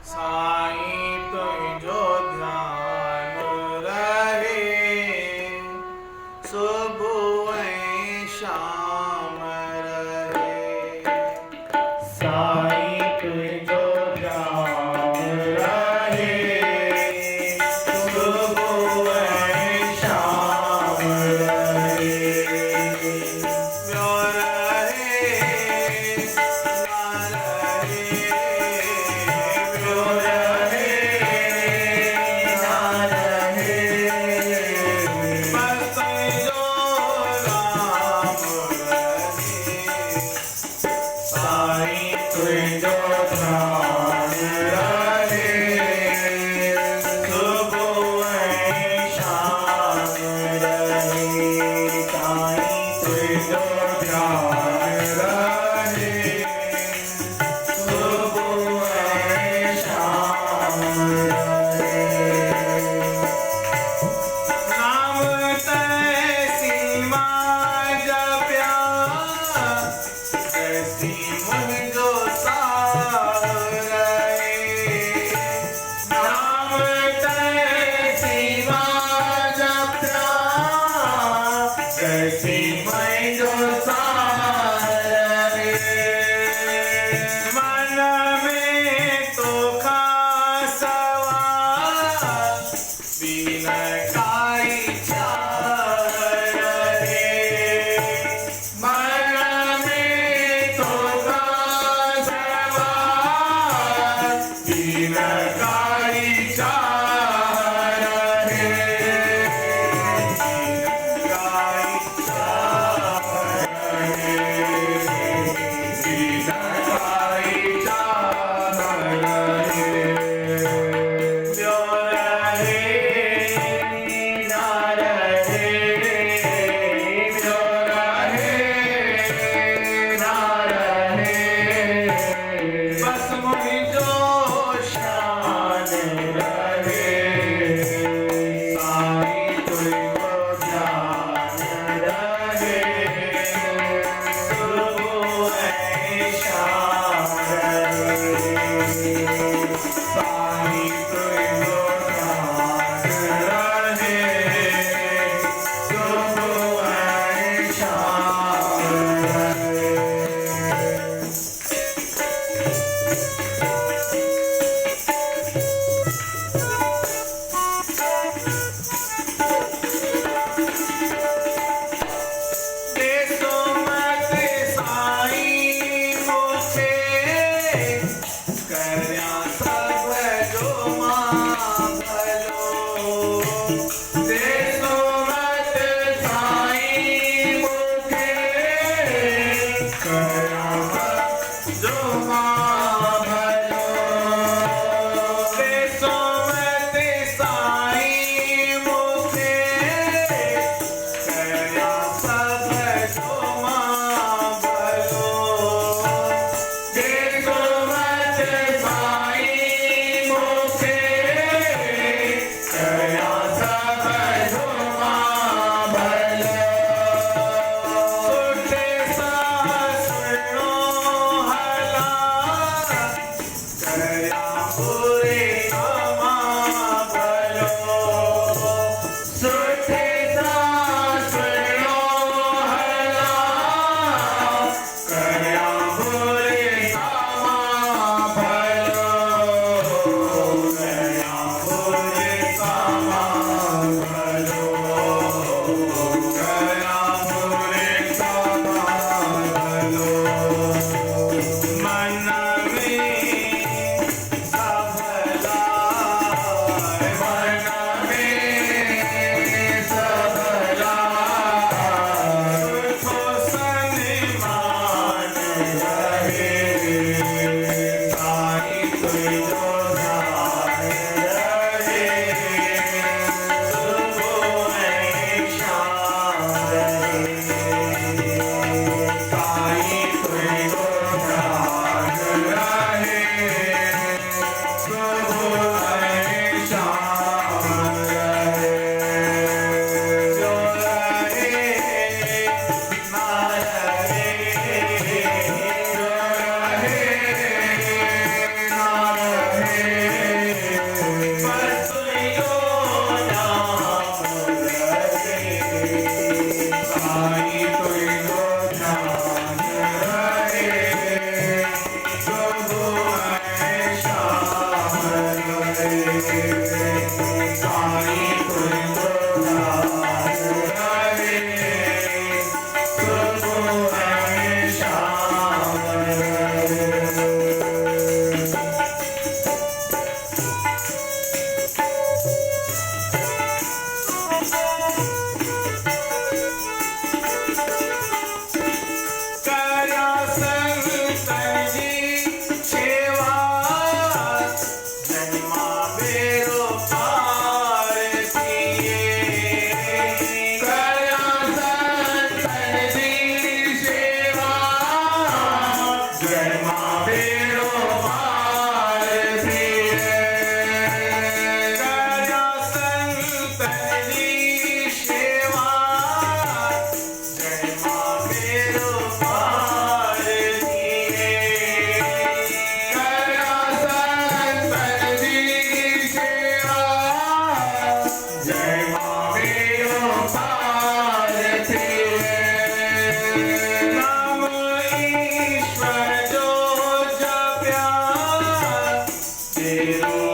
साईं तुझो ध्यान रहे, सुबह ऐं शाम रहे। साईं तुझो ध्यान रहे, सुबह ऐं शाम रहे। व्यो रहे ना रहे, व्यो रहे ना रहे, बस जो राम रहे। साईं तुझो ध्यान रहे, सुबह ऐं शाम रहे। साईं तुझो ध्यान रहे, सुबह ऐं शाम रहे। नाम तैसीमा जप्या, तैसी मुझो सावरे। नाम तैसीमा जप्या, तैसी मुझो सावरे। मन में तो खासवा, बिन काई चाह रहे। मन में तो खासवा, बिन काई चाह रहे। बिन काई चाह रहे, बिन काई चाह रहे। व्यो रहे ना रहे, व्यो रहे ना रहे, बस मुझो शान रहे। साईं तुझो ध्यान रहे, सुबह ऐं शाम रहे। साईं तुझो ध्यान रहे, सुबह ऐं शाम रहे। देसो मत साईं मुझे, करया सब जो मां भलो। देसो मत साईं मुझे, करया सब जो मां भलो। देसो मत साईं मुझे, करया सब जो मां भलो। देसो मत साईं मुझे, करया सब जो मां भलो। सुठे सां सुनो हला, करया बुरे मां भलो। सुठे सां सुनो हला, करया बुरे मां भलो। करया बुरे मां भलो, करया बुरे मां भलो। मन में सबला, मन में सबला, सुखो सन्मान रहे। साईं तुझो ध्यान रहे, सुबह ऐं शाम रहे। साईं तुझो ध्यान रहे, सुबह ऐं शाम रहे। जो रहे ना रहे, जो रहे ना रहे। रे